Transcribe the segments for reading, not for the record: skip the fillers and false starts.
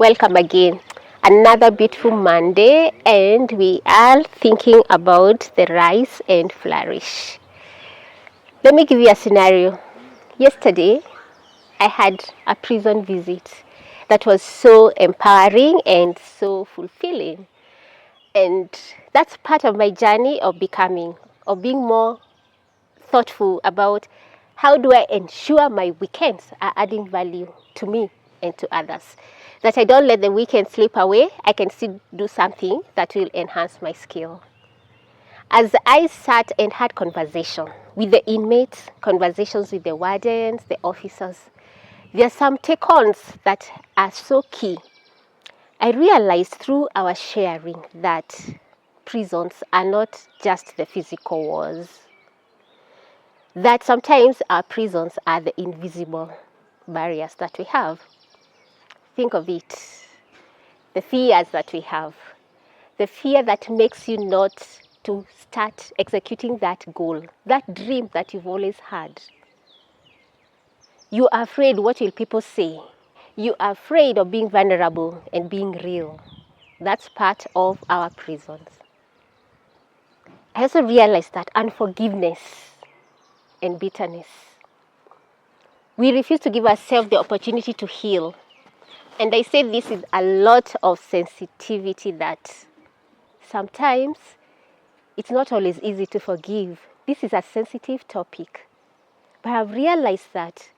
Welcome again. Another beautiful Monday, and we are thinking about the rise and flourish. Let me give you a scenario. Yesterday, I had a prison visit that was so empowering and so fulfilling. And that's part of my journey of becoming, of being more thoughtful about how do I ensure my weekends are adding value to me and to others. That I don't let the weekend slip away. I can still do something that will enhance my skill. As I sat and had conversation with the inmates, conversations with the wardens, the officers, there are some take-ons that are so key. I realized through our sharing that prisons are not just the physical walls. That sometimes our prisons are the invisible barriers that we have. Think of it, the fears that we have, the fear that makes you not to start executing that goal, that dream that you've always had. You are afraid, what will people say? You are afraid of being vulnerable and being real. That's part of our prisons. I also realized that unforgiveness and bitterness. We refuse to give ourselves the opportunity to heal. And I say this with a lot of sensitivity that sometimes it's not always easy to forgive. This is a sensitive topic. But I've realized that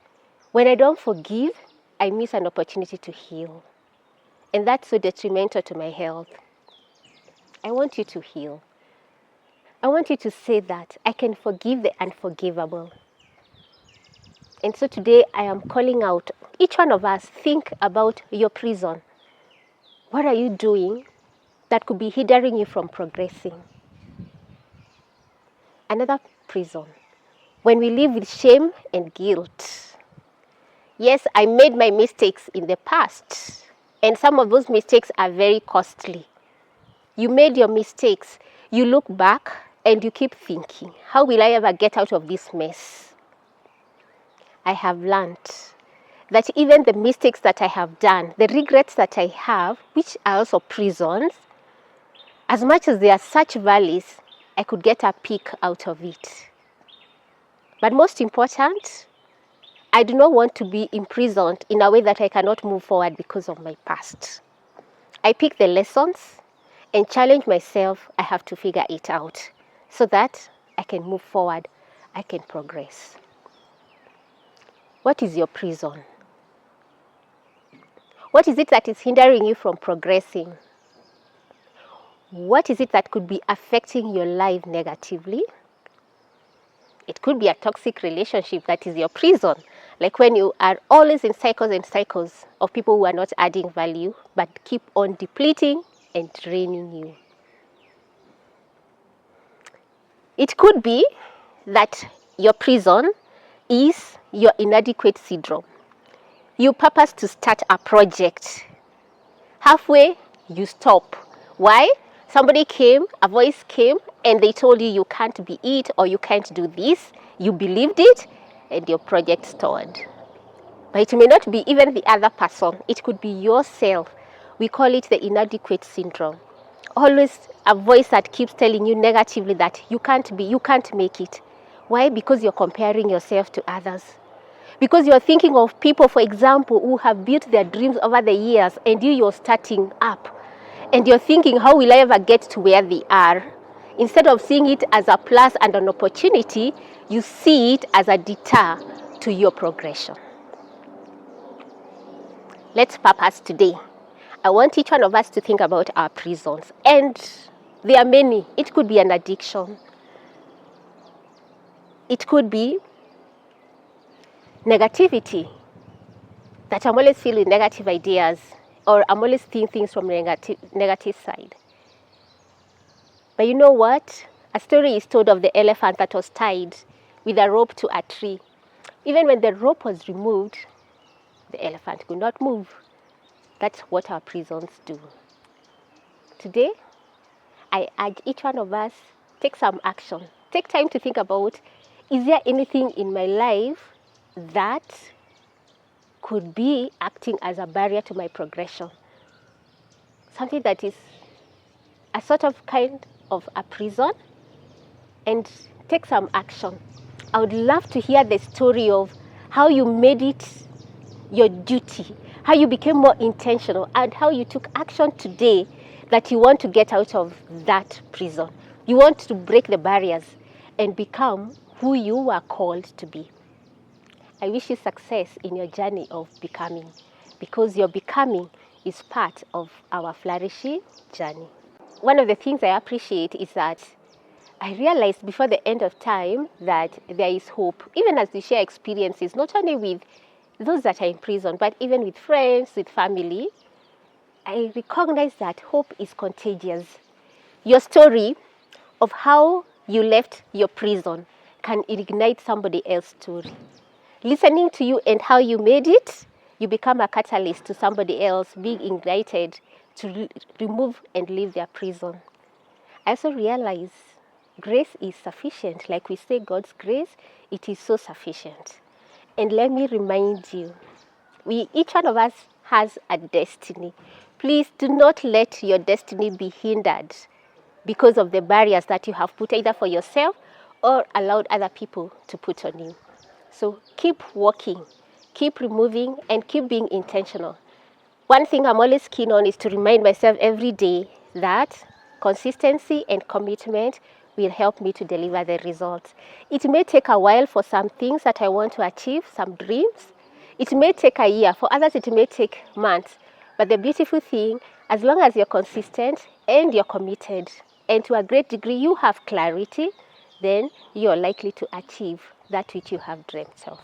when I don't forgive, I miss an opportunity to heal. And that's so detrimental to my health. I want you to heal. I want you to say that I can forgive the unforgivable. And so today I am calling out, each one of us, think about your prison. What are you doing that could be hindering you from progressing? Another prison, when we live with shame and guilt. Yes, I made my mistakes in the past, and some of those mistakes are very costly. You made your mistakes, you look back and you keep thinking, how will I ever get out of this mess? I have learned that even the mistakes that I have done, the regrets that I have, which are also prisons, as much as there are such valleys, I could get a peak out of it. But most important, I do not want to be imprisoned in a way that I cannot move forward because of my past. I pick the lessons and challenge myself. I have to figure it out so that I can move forward, I can progress. What is your prison? What is it that is hindering you from progressing? What is it that could be affecting your life negatively? It could be a toxic relationship that is your prison, like when you are always in cycles and cycles of people who are not adding value but keep on depleting and draining you. It could be that your prison is your inadequate syndrome. You purpose to start a project. Halfway, you stop. Why? Somebody came, a voice came, and they told you you can't be it or you can't do this. You believed it, and your project stalled. But it may not be even the other person. It could be yourself. We call it the inadequate syndrome. Always a voice that keeps telling you negatively that you can't be, you can't make it. Why? Because you're comparing yourself to others. Because you're thinking of people, for example, who have built their dreams over the years, and you're starting up. And you're thinking, how will I ever get to where they are? Instead of seeing it as a plus and an opportunity, you see it as a deter to your progression. Let's purpose today. I want each one of us to think about our prisons. And there are many. It could be an addiction. It could be negativity, that I'm always feeling negative ideas, or I'm always seeing things from the negative side. But you know what? A story is told of the elephant that was tied with a rope to a tree. Even when the rope was removed, the elephant could not move. That's what our prisons do. Today, I urge each one of us, take some action. Take time to think about, is there anything in my life that could be acting as a barrier to my progression? something that is a sort of kind of a prison, and take some action. I would love to hear the story of how you made it your duty, how you became more intentional, and how you took action today that you want to get out of that prison. You want to break the barriers and become who you are called to be. I wish you success in your journey of becoming, because your becoming is part of our flourishing journey. One of the things I appreciate is that I realized before the end of time that there is hope, even as we share experiences, not only with those that are in prison, but even with friends, with family. I recognize that hope is contagious. Your story of how you left your prison can ignite somebody else's story. Listening to you and how you made it, you become a catalyst to somebody else being ignited to remove and leave their prison. I also realize grace is sufficient. Like we say, God's grace, it is so sufficient. And let me remind you, each one of us has a destiny. Please do not let your destiny be hindered because of the barriers that you have put either for yourself or allowed other people to put on you. So keep walking, keep removing, and keep being intentional. One thing I'm always keen on is to remind myself every day that consistency and commitment will help me to deliver the results. It may take a while for some things that I want to achieve, some dreams. It may take a year. For others, it may take months. But the beautiful thing, as long as you're consistent and you're committed, and to a great degree you have clarity, then you're likely to achieve that which you have dreamt of.